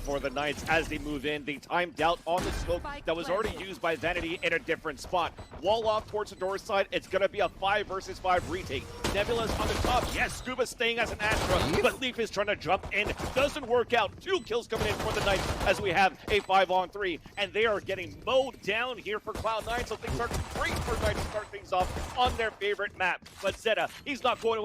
for the Knights as they move in. They timed out on the smoke that was already used by Vanity in a different spot. Wall off towards the door side. It's going to be a 5 versus 5 retake. Nebula's on the top. Yes, Scuba's staying as an Astra, but Leaf is trying to jump in. Doesn't work out. 2 kills coming in for the Knights as we have a 5-on-3, and they are getting mowed down here for Cloud9, so things are great for Knights to start things off on their favorite map. But Zeta, he's not going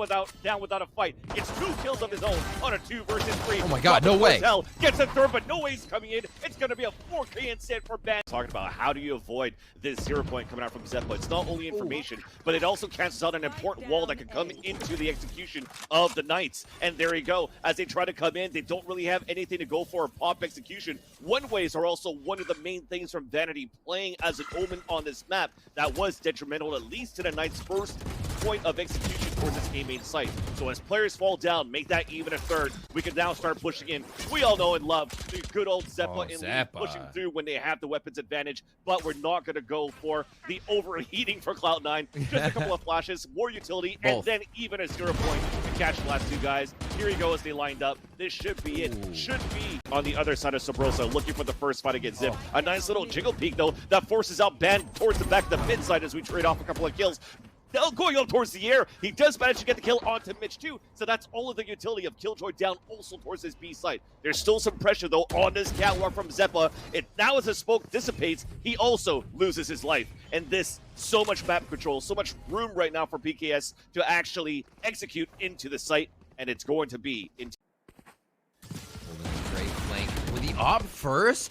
down without a fight. It's 2 kills of his own on a 2 versus 3. Oh my god, no way. Gets a third, but no way's coming in. It's going to be a 4K instead for Ben. Talking about how do you avoid this 0 point coming out from Zeppa. It's not only information, but it also cancels out an important wall that could come into the execution of the Knights. And there you go. As they try to come in, they don't really have anything to go for a pop execution. One-ways are also one of the main things from Vanity playing as an Omen on this map that was detrimental, at least to the Knights' first point of execution towards this A main site. So as players fall down, make that even a third, we can now start pushing in. We all know and love the good old Zeppa and Leaf pushing through when they have the weapons advantage, but we're not going to go for the overheating for Cloud9. Just a couple of flashes, more utility, and then even a 0 point to catch the last 2 guys. Here you go as they lined up. This should be it. Should be on the other side of Subroza, looking for the first fight against Zip. A nice little jiggle peek, though, that forces out Ban towards the back of the mid side as we trade off a couple of kills. Now going up towards the air, he does manage to get the kill onto Mitch too, so that's all of the utility of Killjoy down also towards his B site. There's still some pressure though on this catwalk from Zeppa. Now as the smoke dissipates, he also loses his life. And this, so much map control, so much room right now for PKS to actually execute into the site, and it's going to be into great flank with the op first.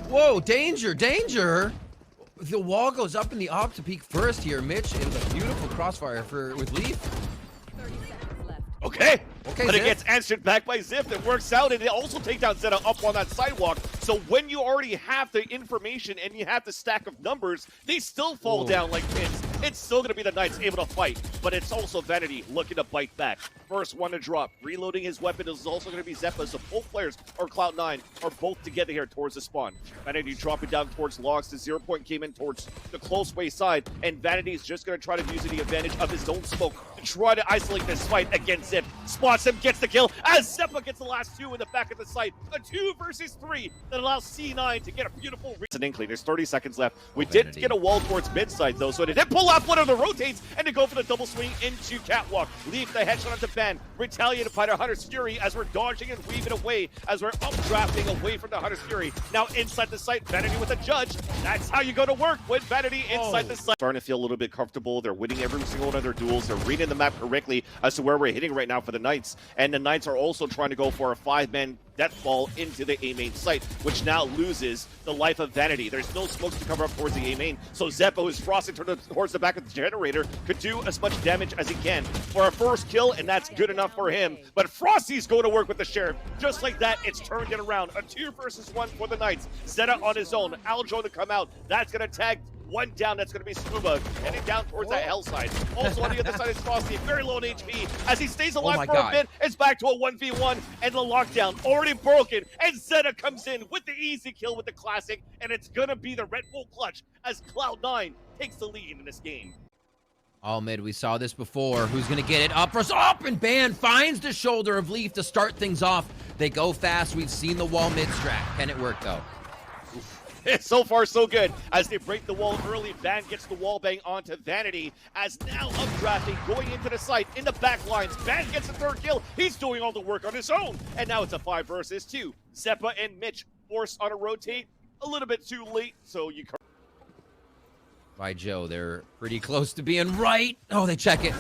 Whoa, danger, danger! The wall goes up in the op to peek first here. Mitch in the beautiful crossfire with Leaf. 30 seconds left. Okay, but Zip. it gets answered back by Zift. It works out, and they also take down Zeta up on that sidewalk. So when you already have the information and you have the stack of numbers, they still fall down like pins. It's still going to be the Knights able to fight, but it's also Vanity looking to bite back. First one to drop. Reloading his weapon is also going to be Zeppa, so both players, or Cloud9, are both together here towards the spawn. Vanity dropping down towards logs. The 0 point came in towards the close way side, and Vanity's just going to try to use the advantage of his own smoke to try to isolate this fight against Zip. Spots him, gets the kill, as Zeppa gets the last 2 in the back of the site. A 2 versus 3 that allows C9 to get a beautiful... It's an inkling. There's 30 seconds left. We did get a wall towards mid side, though, so it did pull off one of the rotates and to go for the double swing into catwalk. Leave the headshot onto Ben. Retaliated by the Hunter's Fury as we're dodging and weaving away as we're updrafting away from the Hunter's Fury. Now inside the site, Vanity with a judge. That's how you go to work with Vanity inside the site. Starting to feel a little bit comfortable. They're winning every single one of their duels. They're reading the map correctly as to where we're hitting right now for the Knights. And the Knights are also trying to go for a 5-man death fall into the A main site, which now loses the life of Vanity. There's no smokes to cover up towards the A main, so Zeppo, who's frosting towards the back of the generator, could do as much damage as he can for a first kill, and that's good enough for him. But Frosty's going to work with the Sheriff. Just like that, it's turned it around. A 2 versus 1 for the Knights. Zeta on his own. Aljo to come out. That's going to tag one down. That's going to be Scuba heading down towards that hell side. Also on the other side is Frosty, very low on HP. As he stays alive for a bit, it's back to a 1v1, and the lockdown already broken. And Zeta comes in with the easy kill with the classic, and it's going to be the Red Bull clutch as Cloud9 takes the lead in this game. All mid, we saw this before. Who's going to get it? Up first, up, and Ban finds the shoulder of Leaf to start things off. They go fast. We've seen the wall mid strat. Can it work, though? So far, so good. As they break the wall early, Van gets the wall bang onto Vanity. As now updrafting, going into the site, in the back lines. Van gets the 3rd kill. He's doing all the work on his own. And now it's a 5 versus 2. Zeppa and Mitch forced on a rotate. A little bit too late, so you... By Joe, they're pretty close to being right. Oh, they check it.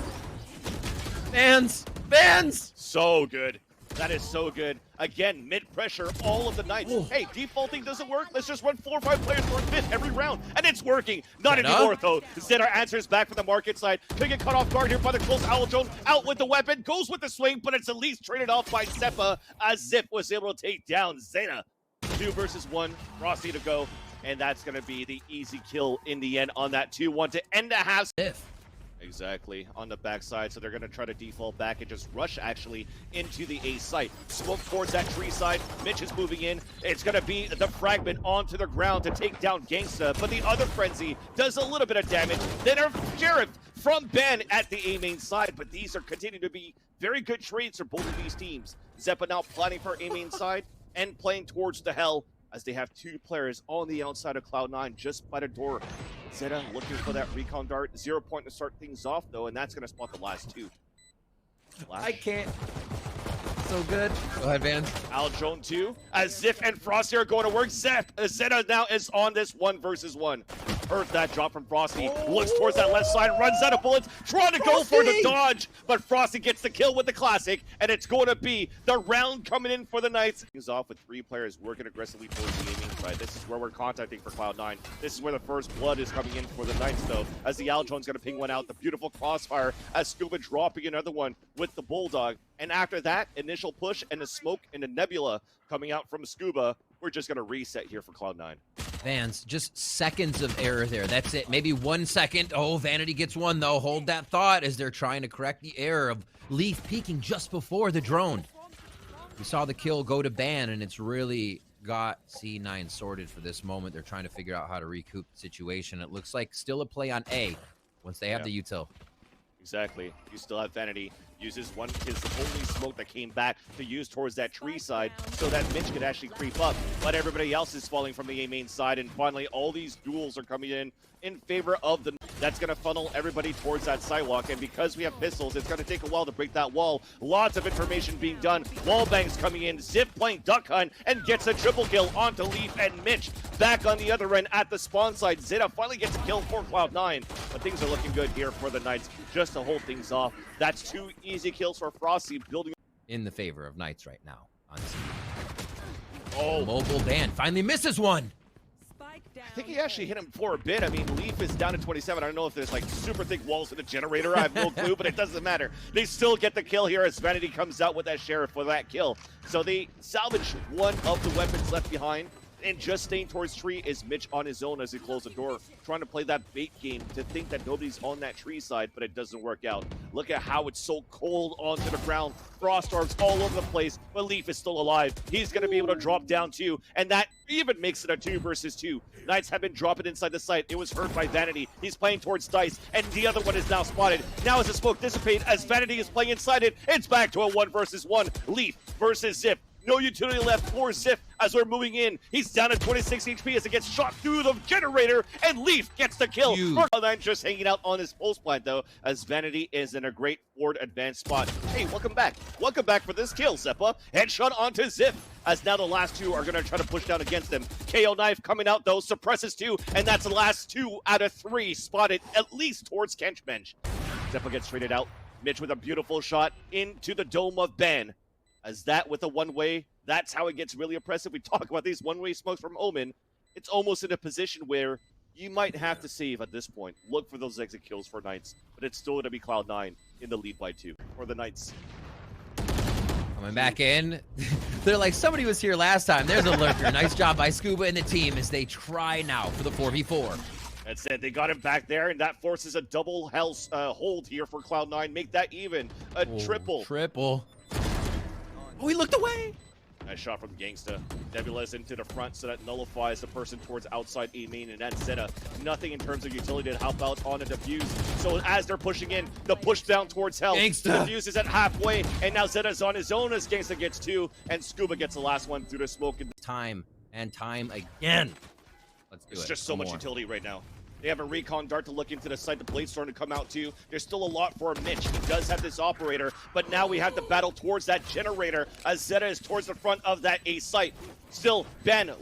Bans! So good. That is so good. Again, mid-pressure, all of the Knights. Hey, defaulting doesn't work. Let's just run 4 or 5 players for mid every round. And it's working. Not anymore, though. Zeta answers back from the market side. Could get cut off guard here by the close Aljo. Out with the weapon. Goes with the swing, but it's at least traded off by Zeppa as Zip was able to take down Zeta. 2 versus 1. Frosty to go. And that's going to be the easy kill in the end on that 2-1 to end the half. Exactly, on the backside, so they're going to try to default back and just rush, actually, into the A site. Smoke towards that tree side. Mitch is moving in. It's going to be the fragment onto the ground to take down Genghsta, but the other Frenzy does a little bit of damage. Then a Sheriff from Ben at the A main side, but these are continuing to be very good trades for both of these teams. Zeppa now planning for A main side, and playing towards the hell as they have 2 players on the outside of Cloud9 just by the door. Zeta looking for that recon dart. 0 point to start things off, though, and that's going to spot the last 2. Flash. I can't. So good. Go ahead, Van. Aldrone 2, as Ziff and Frosty are going to work. Zeta now is on this 1 versus 1. Heard that drop from Frosty. Looks towards that left side, runs out of bullets, trying to go for the dodge, but Frosty gets the kill with the classic, and it's going to be the round coming in for the Knights. Things off with 3 players working aggressively towards the aiming side. This is where we're contacting for Cloud9. This is where the first blood is coming in for the Knights, though, as the Aldrone's going to ping one out. The beautiful crossfire as Scuba dropping another one with the Bulldog. And after that, initial push and the smoke and the nebula coming out from Scuba, we're just going to reset here for Cloud9. Vans, just seconds of error there. That's it. Maybe 1 second. Oh, Vanity gets one, though. Hold that thought as they're trying to correct the error of Leaf peeking just before the drone. We saw the kill go to Ban, and it's really got C9 sorted for this moment. They're trying to figure out how to recoup the situation. It looks like still a play on A once they have the util. Exactly. You still have Vanity. Uses his only smoke that came back to use towards that tree side so that Mitch could actually creep up. But everybody else is falling from the A main side. And finally, all these duels are coming in favor of the... That's going to funnel everybody towards that sidewalk. And because we have pistols, it's going to take a while to break that wall. Lots of information being done. Wall bangs coming in. Zip playing duck hunt and gets a triple kill onto Leaf and Mitch. Back on the other end at the spawn side. Zeta finally gets a kill for Cloud9. But things are looking good here for the Knights just to hold things off. That's 2 easy kills for Frosty building In the favor of Knights right now. On C. Oh, Mobile Ban finally misses one. Spike down. I think he actually hit him for a bit. I mean, Leaf is down to 27. I don't know if there's like super thick walls in the generator. I have no clue, but it doesn't matter. They still get the kill here as Vanity comes out with that sheriff for that kill. So they salvage one of the weapons left behind. And just staying towards tree is Mitch on his own as he closed the door, trying to play that bait game to think that nobody's on that tree side, but it doesn't work out. Look at how it's so cold onto the ground. Frost orbs all over the place, but Leaf is still alive. He's going to be able to drop down too, and that even makes it a 2 versus 2. Knights have been dropping inside the site. It was hurt by Vanity. He's playing towards Dice, and the other one is now spotted. Now as the smoke dissipates, as Vanity is playing inside it, it's back to a 1 versus 1. Leaf versus Zip. No utility left for Ziff as we're moving in. He's down at 26 HP as it gets shot through the generator, and Leaf gets the kill. Cloud9 just hanging out on his pulse plant, though, as Vanity is in a great forward advanced spot. Hey, welcome back. Welcome back for this kill, Zeppa. Headshot onto Ziff, as now the last 2 are going to try to push down against him. KO knife coming out, though, suppresses 2, and that's the last 2 out of 3 spotted, at least towards Kench bench. Zeppa gets traded out. Mitch with a beautiful shot into the dome of Ben. As that with a one-way, that's how it gets really oppressive. We talk about these one-way smokes from Omen. It's almost in a position where you might have to save at this point. Look for those exit kills for Knights, but it's still going to be Cloud9 in the lead by 2 for the Knights. Coming back in. They're like, somebody was here last time. There's a lurker. Nice job by Scuba and the team as they try now for the 4v4. That's it. They got him back there, and that forces a double health hold here for Cloud9. Make that even a triple. Triple. Oh, he looked away. Nice shot from Genghsta. Nebula's into the front, so that nullifies the person towards outside A main, and that's Zeta. Nothing in terms of utility to help out on a defuse. So as they're pushing in, the push down towards hell. Genghsta. The defuse is at halfway, and now Zeta's on his own as Genghsta gets 2, and Scuba gets the last one through the smoke. Time and time again. Let's do it. It's just so much utility right now. They have a recon dart to look into the site. The blade's starting to come out too. There's still a lot for Mitch. He does have this operator, but now we have to battle towards that generator as Zeta is towards the front of that A site. Still, Ben.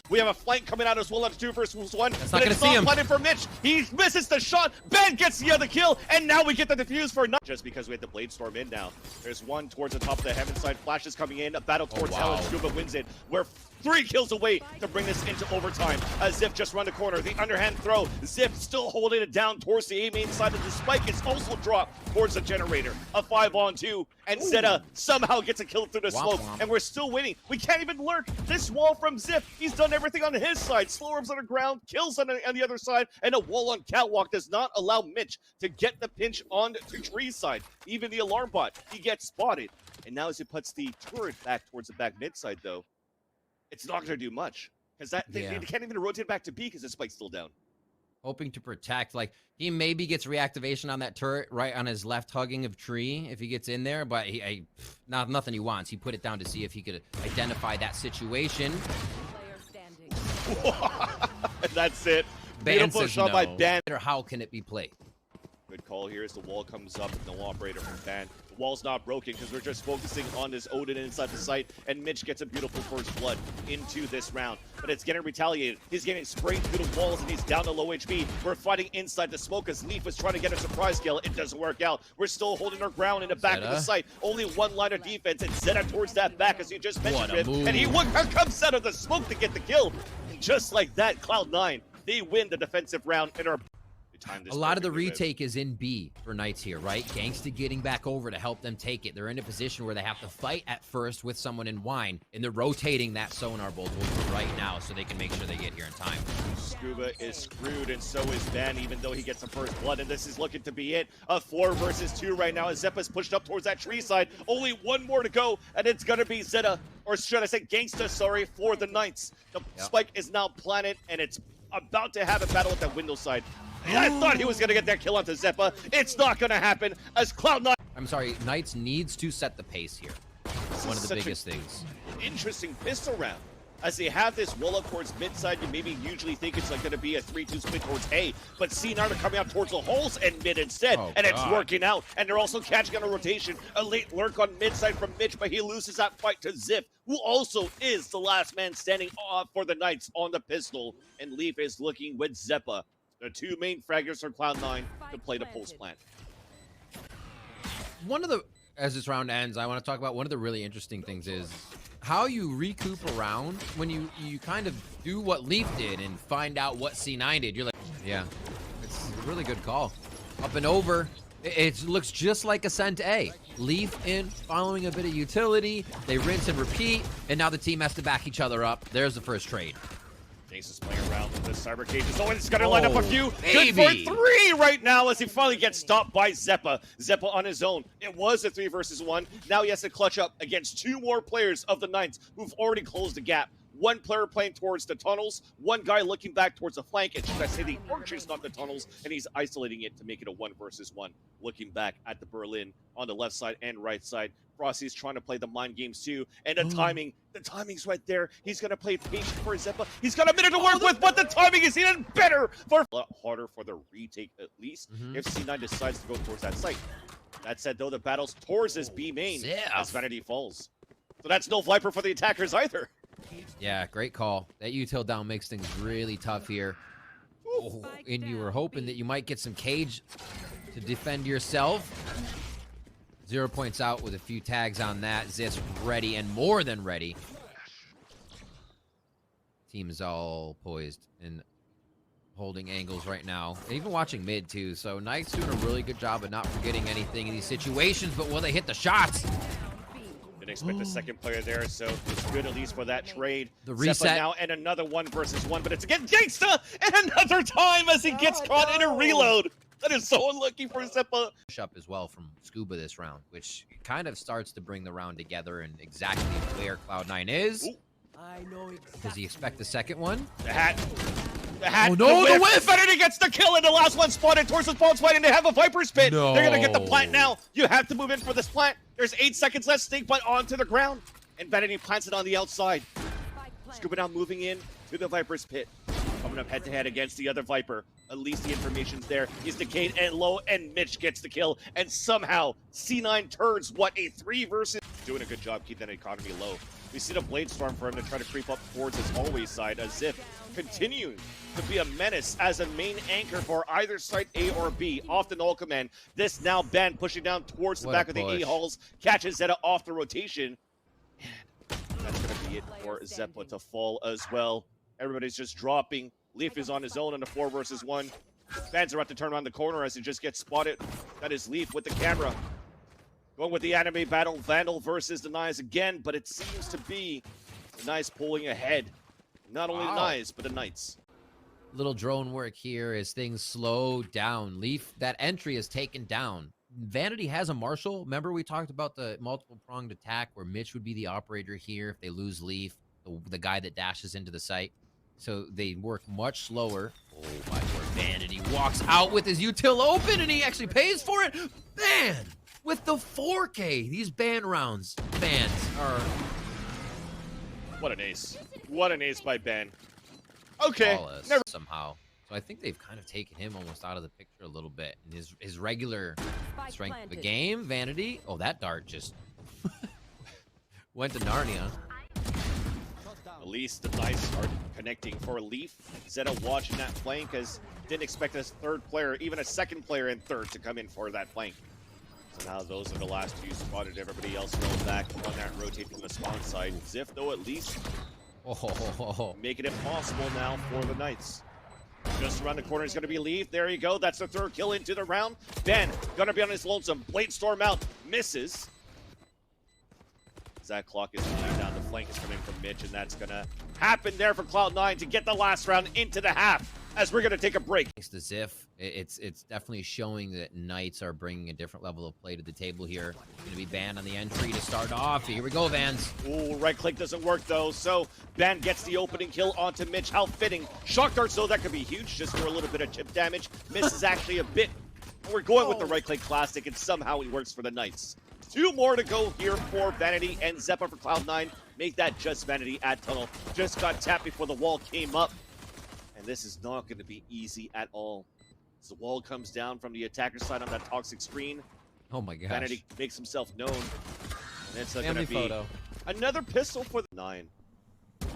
We have a flank coming out as well. That's 2 versus 1. That's but not it's gonna see not him. planted for Mitch. He misses the shot. Ben gets the other kill, and now we get the defuse for not just because we have the blade storm in now. There's one towards the top of the heaven side. Flash is coming in. A battle towards hell, and Scuba wins it. We're 3 kills away to bring this into overtime. As Ziff just run the corner. The underhand throw. Ziff still holding it down towards the A main side of the spike. It's also dropped towards the generator. A 5-on-2, and Zeta somehow gets a kill through the smoke, and we're still winning. We can't even lurk. This wall from Ziff, he's done everything on his side. Slow orbs on the ground, kills on the other side, and a wall on catwalk does not allow Mitch to get the pinch on the tree side. Even the alarm bot, he gets spotted. And now as he puts the turret back towards the back mid side, though, it's not going to do much. Because they can't even rotate back to B because the spike's still down. hoping to protect. Like, he maybe gets reactivation on that turret right on his left hugging of tree if he gets in there, but nothing he wants. He put it down to see if he could identify that situation. Player standing. And that's it. Ban Beautiful says shot no. by Ban. How can it be played? Good call here as the wall comes up. No operator from Ban. The wall's not broken because we're just focusing on this Odin inside the site, and Mitch gets a beautiful first blood into this round. But it's getting retaliated. He's getting sprayed through the walls, and he's down to low HP. We're fighting inside the smoke as Leaf was trying to get a surprise kill. It doesn't work out. We're still holding our ground in the back of the site. Only one line of defense, and Zeta towards that back, as you just mentioned, and he comes out of the smoke to get the kill. Just like that, Cloud9, they win the defensive round and are... A lot of the retake is in B for Knights here, right? Gangsta getting back over to help them take it. They're in a position where they have to fight at first with someone in wine, and they're rotating that sonar bolt over right now so they can make sure they get here in time. Scuba is screwed, and so is Ben, even though he gets the first blood, and this is looking to be it. A 4 versus 2 right now as Zeppa's pushed up towards that tree side. Only one more to go, and it's going to be Zeta, or should I say Gangsta, sorry, for the Knights. The spike is now planted, and it's about to have a battle at that window side. I thought he was going to get that kill onto Zeppa. It's not going to happen as Cloud9... I'm sorry, Knights needs to set the pace here. One of the biggest things. Interesting pistol round. As they have this wall up towards mid side, you maybe usually think it's like going to be a 3-2 split towards A, but C9 are coming out towards the holes and mid instead, and it's working out. And they're also catching on a rotation. A late lurk on mid side from Mitch, but he loses that fight to Zip, who also is the last man standing off for the Knights on the pistol. And Leaf is looking with Zeppa. The two main fraggers for Cloud9 to play the post plant. As this round ends, I want to talk about one of the really interesting things is how you recoup a round when you kind of do what Leaf did and find out what C9 did. You're like, yeah, it's a really good call. Up and over. It looks just like Ascent A. Leaf in, following a bit of utility. They rinse and repeat, and now the team has to back each other up. There's the first trade. Jace is playing around with the cyber cages. Oh, and it's going to line up a few. Good for 3 right now as he finally gets stopped by Zeppa. Zeppa on his own. It was a 3 versus 1. Now he has to clutch up against 2 more players of the Knights who've already closed the gap. One player playing towards the tunnels, one guy looking back towards the flank, and should I say the archers, not the tunnels, and he's isolating it to make it a 1 versus 1. Looking back at the Berlin on the left side and right side. Frosty's trying to play the mind games too, and the timing's right there. He's going to play patient for Zeppa. He's got a minute to work with, but the timing is even better. A lot harder for the retake, at least, if C9 decides to go towards that site. That said, though, the battle's towards this B main as Vanity falls. So that's no Viper for the attackers either. Yeah, great call. That util down makes things really tough here. Oh, and you were hoping that you might get some cage to defend yourself. 0 points out with a few tags on that. Zip's ready and more than ready. Team is all poised and holding angles right now. And even watching mid too. So Knight's doing a really good job of not forgetting anything in these situations, but will they hit the shots? Didn't expect the second player there, so it's good at least for that trade. The reset now and another 1 versus 1, but it's again Gangsta and another time as he gets caught in a reload. That is so unlucky for Zeppa. Push up as well from Scuba this round, which kind of starts to bring the round together and exactly where Cloud9 is. I know exactly. Does he expect the second one? The hat. Oh no, the whiff! Vanity gets the kill, and the last one spotted towards the spawn spot, and they have a Viper's Pit. No. They're going to get the plant now. You have to move in for this plant. There's 8 seconds left. Snake bite onto the ground, and Vanity plants it on the outside. Scuba now moving in to the Viper's Pit. Coming up head-to-head against the other Viper. At least the information's there. He's decayed and low, and Mitch gets the kill. And somehow, C9 turns, a 3 versus... Doing a good job keeping that economy low. We see the Blade Storm for him to try to creep up towards his hallway side, as if continuing to be a menace as a main anchor for either side A or B. Off the null command. This now Ben pushing down towards the back of the A halls. Catches Zeta off the rotation. And that's going to be it for Zeppa to fall as well. Everybody's just dropping. Leaf is on his own in a 4 versus 1. Fans are about to turn around the corner as he just gets spotted. That is Leaf with the camera. Going with the anime battle, Vandal versus the Knives again, but it seems to be the Knights pulling ahead. Not only the Knives, but the Knights. Little drone work here as things slow down. Leaf, that entry is taken down. Vanity has a Marshal. Remember we talked about the multiple pronged attack where Mitch would be the operator here if they lose Leaf, the guy that dashes into the site. So they work much slower. Oh, my word. Vanity walks out with his util open, and he actually pays for it. Man, with the 4K, these ban rounds, fans are... What an ace. What an ace by Ben. Okay. Flawless Never. somehow. So I think they've kind of taken him almost out of the picture a little bit. And his regular Spike strength of the planted. game, Vanity. Oh, that dart just went to Narnia. At least the Knights are connecting for Leaf. Zeta watching that flank as didn't expect a third player, even a second player in third to come in for that flank. So now those are the last two spotted. Everybody else going back on that rotate from the spawn side. Ziff, though, at least Oh, making it possible now for the Knights. Just around the corner is going to be Leaf. There you go. That's the third kill into the round. Ben going to be on his lonesome. Blade Storm out. Misses. That clock is moving down. The flank is coming from Mitch, and that's going to happen there for Cloud9 to get the last round into the half as we're going to take a break. thanks to Ziff, it's definitely showing that Knights are bringing a different level of play to the table here. Going to be banned on the entry to start off. Here we go, Vans. Ooh, right click doesn't work though, so Ben gets the opening kill onto Mitch. How fitting. Shock darts though, that could be huge just for a little bit of chip damage. Misses actually a bit. We're going with the right click classic, and somehow it works for the Knights. 2 more to go here for Vanity and Zeppa for Cloud9. Make that just Vanity at tunnel. Just got tapped before the wall came up. And this is not going to be easy at all. As the wall comes down from the attacker side on that toxic screen, Oh my gosh. Vanity makes himself known. And it's going Family to be photo. another pistol for the 9.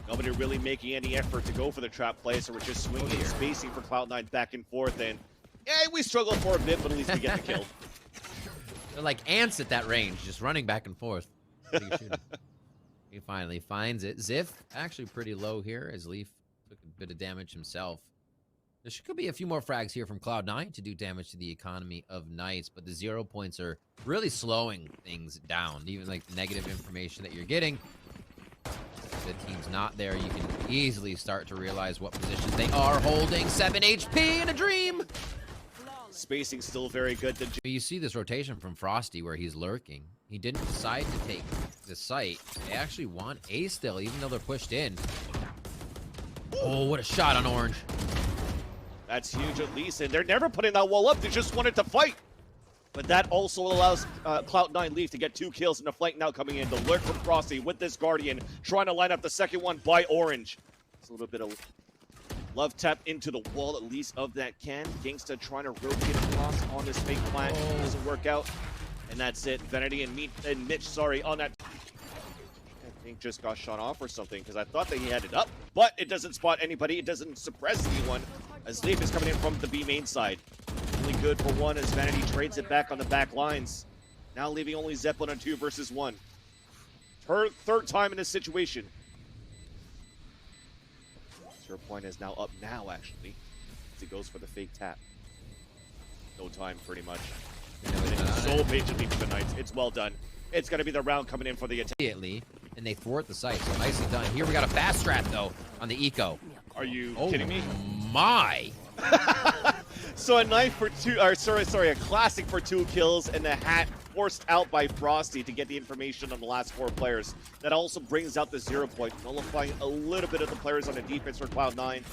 Nobody really making any effort to go for the trap play, so we're just swinging and spacing for Cloud9 back and forth. And yeah, we struggle for a bit, but at least we get the kill. They're like ants at that range, just running back and forth. He finally finds it. Ziff actually pretty low here as Leaf took a bit of damage himself. There could be a few more frags here from Cloud9 to do damage to the economy of Knights, but the 0 points are really slowing things down. Even like the negative information that you're getting, the team's not there. You can easily start to realize what positions they are holding. 7 HP in a dream. Spacing still very good. You see this rotation from Frosty where he's lurking. He didn't decide to take the site. They actually want A still, even though they're pushed in. Oh, what a shot on Orange. That's huge at least, and they're never putting that wall up. They just wanted to fight. But that also allows Cloud9 Leaf to get 2 kills in the flank now coming in. The lurk from Frosty with this Guardian, trying to line up the second one by Orange. It's a little bit of love tap into the wall at least of that can. Genghsta trying to rotate across on this fake plant. Doesn't work out. And that's it. Vanity and Mitch, sorry, on that. I think just got shot off or something because I thought that he had it up. But it doesn't spot anybody. It doesn't suppress anyone as Leaf is coming in from the B main side. Only good for one as Vanity trades it back on the back lines. Now leaving only Zeppelin on 2 versus 1. Third time in this situation. Point is now up now, actually, as he goes for the fake tap. No time, pretty much. So patiently for the Knights. It's well done. It's going to be the round coming in for the attack. Immediately, and they thwart the site, so nicely done. Here we got a fast strat, though, on the eco. Are you Oh kidding me? My! So a knife for 2, or sorry, a classic for 2 kills, and the hat forced out by Frosty to get the information on the last 4 players. That also brings out the 0 point, nullifying a little bit of the players on the defense for Cloud9.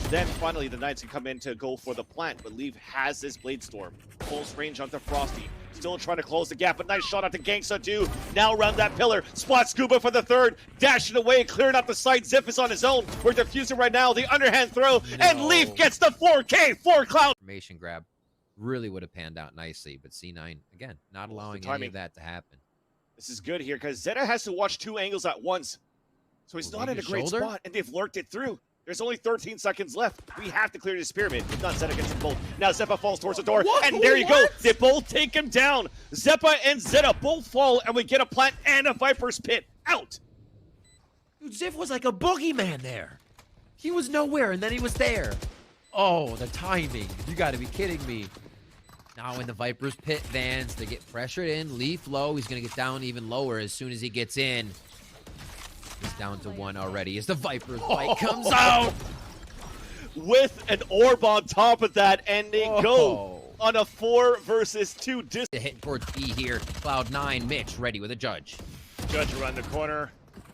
Then finally the Knights can come in to go for the plant, but Leaf has this Blade Storm. Close range onto Frosty. Still trying to close the gap, but nice shot out to Genghsta too. Now around that pillar. Spot Scuba for the 3rd. Dashing away, clearing out the site. Ziff is on his own. We're defusing right now. The underhand throw, and Leaf gets the 4K for Cloud. Information grab really would have panned out nicely, but C9, again, not allowing any of that to happen. This is good here, because Zeta has to watch 2 angles at once. So he's not in a great spot, and they've lurked it through. There's only 13 seconds left. We have to clear this pyramid. If not, Zeta gets them both. Now Zeppa falls towards the door, and there you go. They both take him down. Zeppa and Zeta both fall, and we get a plant and a Viper's Pit out. Dude, Ziff was like a boogeyman there. He was nowhere, and then he was there. Oh, the timing. You got to be kidding me. Now in the Viper's Pit, Vans, they get pressured in. Leaf low. He's going to get down even lower as soon as he gets in. He's down to 1 already as the Viper's Bite comes out. With an orb on top of that, and they go on a 4 versus 2 The hit towards B here. Cloud9, Mitch ready with a judge. Judge around the corner.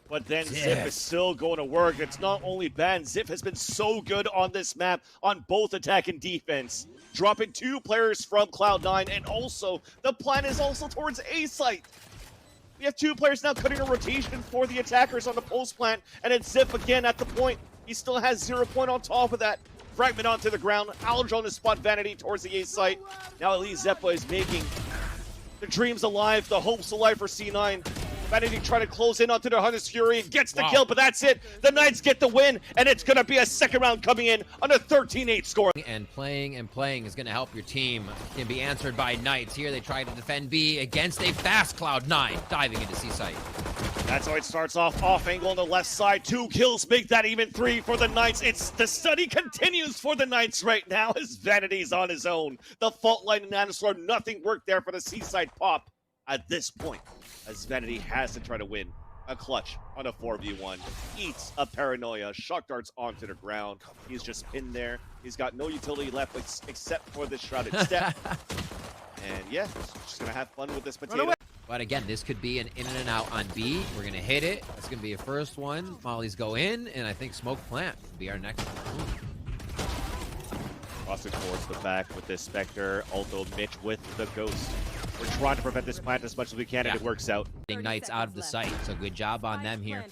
But then Zip is still going to work. It's not only Ben. Zip has been so good on this map on both attack and defense. Dropping 2 players from Cloud9, and also the plan is also towards A site. We have 2 players now cutting a rotation for the attackers on the post plant, and it's Zip again at the point. He still has 0 point on top of that. Fragment onto the ground. Aldron to spot Vanity towards the A site. Now at least Zeppa is making the dreams alive, the hopes alive for C9. Vanity trying to close in onto the Hunter's Fury and gets the kill, but that's it. The Knights get the win, and it's going to be a second round coming in on a 13-8 score. And playing is going to help your team. Can be answered by Knights. Here they try to defend B against a fast Cloud9, diving into C site. That's how it starts off angle on the left side. 2 kills make that even 3 for the Knights. It's the study continues for the Knights right now as Vanity's on his own. The fault line and Nanostorm, nothing worked there for the C side pop at this point, as Vanity has to try to win a clutch on a 4v1. Eats a paranoia, shock darts onto the ground. He's just pinned there. He's got no utility left except for this shrouded step. And yeah, just gonna have fun with this potato. But again, this could be an in and out on B. We're gonna hit it. It's gonna be a first one. Mollies go in, and I think smoke plant will be our next one. Crossing towards the back with this Spectre, although Mitch with the Ghost. We're trying to prevent this plant as much as we can, and it works out. Knights out of the site, so good job on them here.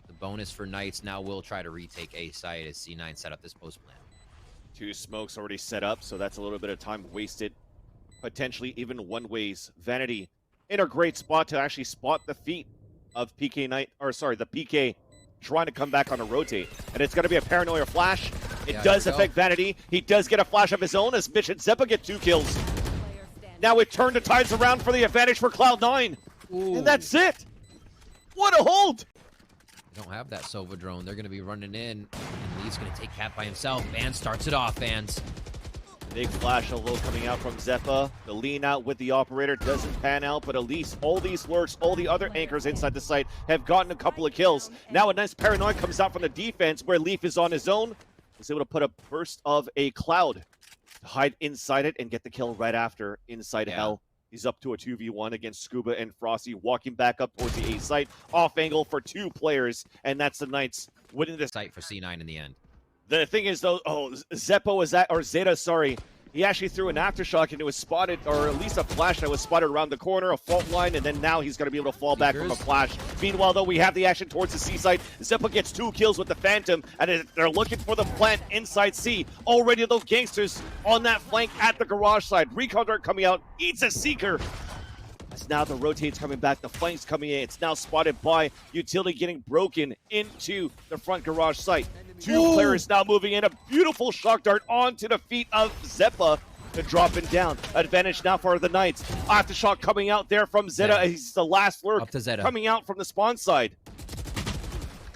The bonus for Knights now will try to retake A site as C9 set up this post plant. 2 smokes already set up, so that's a little bit of time wasted. Potentially even one ways. Vanity in a great spot to actually spot the feet of PK Knight, or sorry, the PK trying to come back on a rotate. And it's going to be a paranoia flash. It does affect Vanity. He does get a flash of his own as Mitch and Zeppa get 2 kills. Now it turned the tides around for the advantage for Cloud9. And that's it. What a hold. They don't have that Sova drone. They're going to be running in. And Lee's going to take Cat by himself. Van starts it off, Vans. Big flash of low coming out from Zeppa. The lean out with the operator doesn't pan out, but at least all these lurks, all the other anchors inside the site have gotten a couple of kills. Now a nice paranoia comes out from the defense where Leaf is on his own. He's able to put a burst of a cloud to hide inside it and get the kill right after inside Hell. He's up to a 2v1 against Scuba and Frosty, walking back up towards the A site. Off angle for 2 players, and that's the Knights winning this site for C9 in the end. The thing is, though, Zeppo was at, or Zeta, sorry. He actually threw an aftershock and it was spotted, or at least a flash that was spotted around the corner, a fault line, and then now he's going to be able to fall back from a flash. Meanwhile, though, we have the action towards the C site. Zeppo gets 2 kills with the Phantom, and they're looking for the plant inside C. Already, those gangsters on that flank at the garage side. Recon dart coming out, eats a Seeker. As now the rotate's coming back, the flank's coming in. It's now spotted by utility getting broken into the front garage site. 2 players now moving in. A beautiful shock dart onto the feet of Zeppa to drop him down. Advantage now for the Knights. Aftershock coming out there from Zeta. He's the last lurk up to Zeta. Coming out from the spawn side.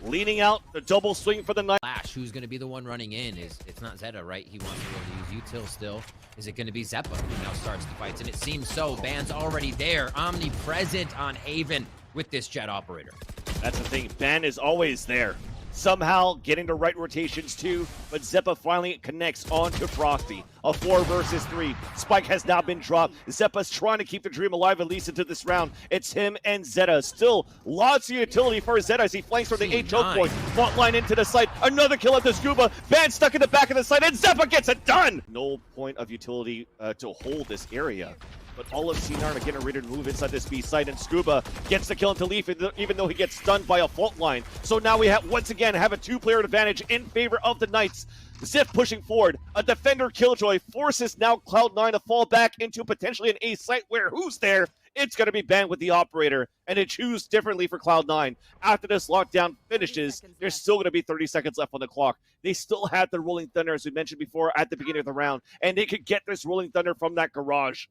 Leaning out, the double swing for the Knights. Flash, who's going to be the one running in? It's not Zeta, right? He wants to use util still. Is it going to be Zeppa who now starts the fights? And it seems so. Ban's already there, omnipresent on Haven with this jet operator. That's the thing. Ban is always there. Somehow getting the right rotations too, but Zeppa finally connects onto Frosty. A 4 versus 3. Spike has now been dropped. Zeppa's trying to keep the dream alive at least into this round. It's him and Zeta. Still lots of utility for Zeta as he flanks from the 8 choke point. Fault line into the site. Another kill at the Scuba. Ban stuck in the back of the site, and Zeppa gets it done! No point of utility to hold this area. But all of C9 are getting ready to move inside this B site, and Scuba gets the kill into Leaf, even though he gets stunned by a fault line. So now we have, once again, have a 2-player advantage in favor of the Knights. Ziff pushing forward. A defender killjoy forces now Cloud9 to fall back into potentially an A site where who's there? It's going to be banned with the operator, and it chooses differently for Cloud9. After this lockdown finishes, there's still going to be 30 seconds left on the clock. They still have the Rolling Thunder, as we mentioned before, at the beginning of the round, and they could get this Rolling Thunder from that garage.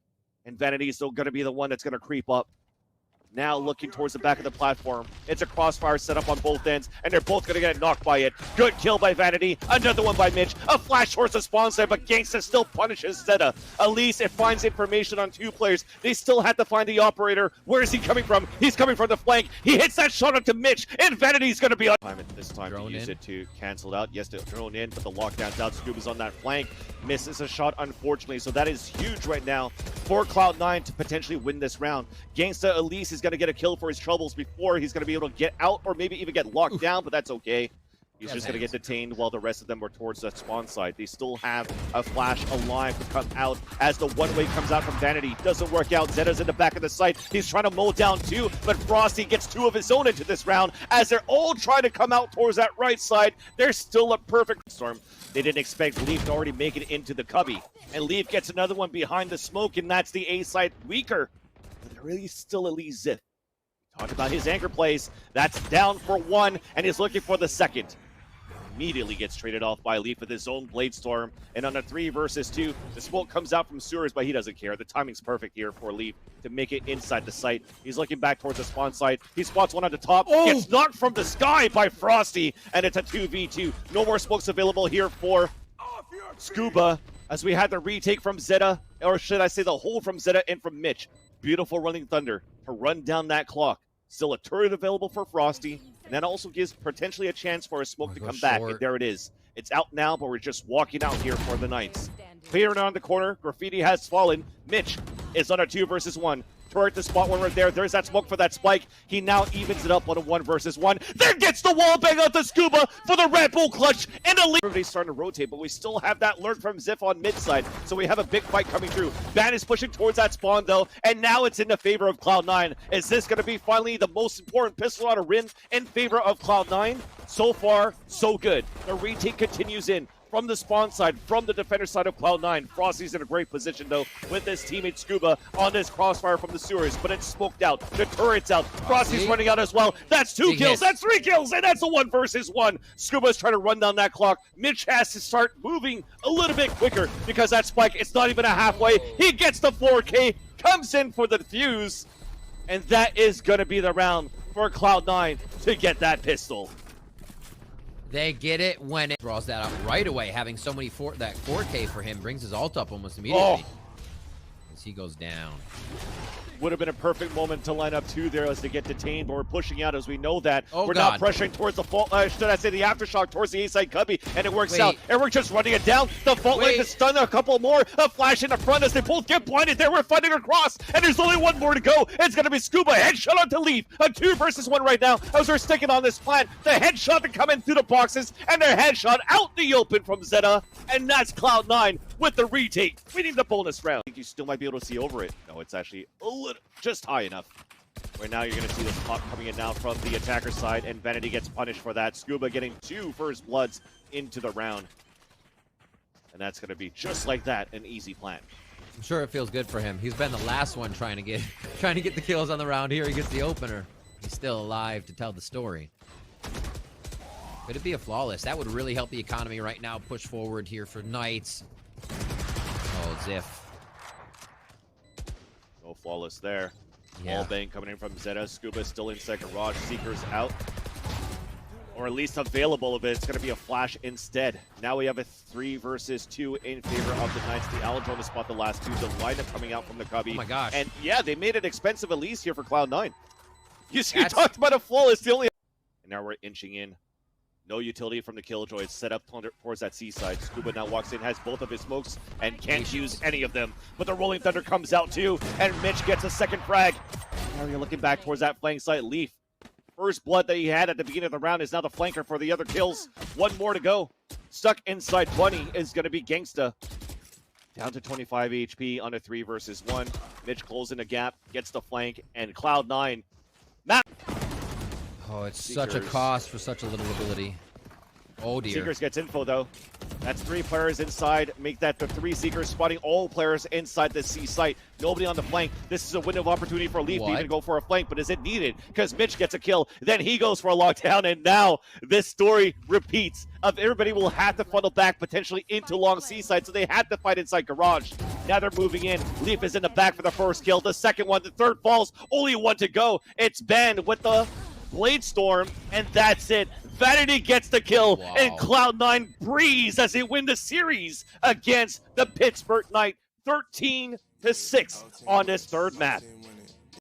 And Vanity is still going to be the one that's going to creep up. Now looking towards the back of the platform. It's a crossfire set up on both ends, and they're both going to get knocked by it. Good kill by Vanity. Another one by Mitch. A flash towards the spawn side, but Gangsta still punishes Zeta. At least it finds information on 2 players. They still have to find the operator. Where is he coming from? He's coming from the flank. He hits that shot up to Mitch, and Vanity's going to be on time. This time to use it to cancel it out. Yes, to drone in, but the lockdown's out. Scuba's on that flank. Misses a shot, unfortunately. So that is huge right now for Cloud9 to potentially win this round. Gangsta, at least, is is going to get a kill for his troubles before he's going to be able to get out or maybe even get locked down, but that's okay. He's just going to get detained while the rest of them are towards the spawn side. They still have a flash alive to come out as the one-way comes out from Vanity. Doesn't work out. Zeta's in the back of the site. He's trying to mow down two, but Frosty gets two of his own into this round as they're all trying to come out towards that right side. There's still a perfect storm. They didn't expect Leaf to already make it into the cubby. And Leaf gets another one behind the smoke, and that's the A side weaker. But there really still at least Zip. Talk about his anchor plays. That's down for one, and he's looking for the second. Immediately gets traded off by Leaf with his own Blade Storm. And on a 3 versus 2, the smoke comes out from sewers, but he doesn't care. The timing's perfect here for Leaf to make it inside the site. He's looking back towards the spawn site. He spots one on the top, gets knocked from the sky by Frosty, and it's a 2v2. No more smokes available here for Scuba, as we had the retake from Zeta, or should I say the hold from Zeta and from Mitch. Beautiful running thunder to run down that clock. Still a turret available for Frosty, and that also gives potentially a chance for a smoke to come back. And there it is. It's out now, but we're just walking out here for the Knights. Clearing on the corner, Graffiti has fallen. Mitch is on a 2 versus 1. Turret to spot one right there. There's that smoke for that spike. He now evens it up on a 1 versus 1. Then gets the wall bang out the Scuba for the Red Bull clutch. And the lead. Everybody's starting to rotate, but we still have that lurk from Ziff on mid side. So we have a big fight coming through. Van is pushing towards that spawn though, and now it's in the favor of Cloud9. Is this going to be finally the most important pistol on a rim in favor of Cloud9? So far, so good. The retake continues in. From the spawn side, from the defender side of Cloud9. Frosty's in a great position, though, with his teammate Scuba on this crossfire from the sewers, but it's smoked out. The turret's out. Frosty's running out as well. That's 2 kills. That's 3 kills, and that's a 1 versus 1. Scuba's trying to run down that clock. Mitch has to start moving a little bit quicker because that spike, it's not even a halfway. He gets the 4K, comes in for the defuse, and that is going to be the round for Cloud9 to get that pistol. They get it when it draws that out right away. Having so many that 4K for him brings his ult up almost immediately. As he goes down. Would have been a perfect moment to line up 2 there as they get detained, but we're pushing out as we know that. We're God. not pressuring towards the fault, should I say the aftershock towards the A-side cubby, and it works out. And we're just running it down. The fault line to stun a couple more. A flash in the front as they both get blinded there. We're fighting across, and there's only one more to go. It's going to be Scuba. Headshot on to Leaf. A 2 versus 1 right now as we're sticking on this plant. The headshot to come in through the boxes, and their headshot out the open from Zeta, and that's Cloud9 with the retake, winning the bonus round. I think you still might be able to see over it. No, it's actually a little, just high enough. Where now you're going to see this pop coming in now from the attacker side, and Vanity gets punished for that. Scuba getting 2 first bloods into the round. And that's going to be just like that, an easy plan. I'm sure it feels good for him. He's been the last one trying to get the kills on the round. Here he gets the opener. He's still alive to tell the story. Could it be a flawless? That would really help the economy right now. Push forward here for Knights. Oh, Ziff. No flawless there. Yeah. Wall bang coming in from Zeta. Scuba still inside garage. Seekers out. Or at least available of it. It's going to be a flash instead. Now we have a 3 versus 2 in favor of the Knights. The Aldrone to spot the last 2. The lineup coming out from the cubby. Oh my gosh. And yeah, they made it expensive at least here for Cloud9. You see, you talked about a flawless. The only. And now we're inching in. No utility from the Killjoy. It's set up towards that seaside. Scuba now walks in, has both of his smokes, and can't use any of them. But the Rolling Thunder comes out too, and Mitch gets a second frag. Now you're looking back towards that flank side. Leaf, first blood that he had at the beginning of the round, is now the flanker for the other kills. 1 more to go. Stuck inside 20 is going to be Genghsta. Down to 25 HP on a 3 versus 1. Mitch closing the gap, gets the flank, and Cloud9. Oh, it's Seekers. such a cost for such a little ability. Oh dear. Seekers gets info though. That's 3 players inside. Make that the 3 Seekers spotting all players inside the C site. Nobody on the flank. This is a window of opportunity for Leaf to even go for a flank, but is it needed? Because Mitch gets a kill. Then he goes for a lockdown, and now this story repeats of everybody will have to funnel back potentially into long seaside, so they have to fight inside garage. Now they're moving in. Leaf is in the back for the first kill. The second one, the third falls. Only 1 to go. It's Ben with the Blade Storm, and that's it. Vanity gets the kill, and Cloud9 breathes as they win the series against the Pittsburgh Knight, 13-6 on this third map.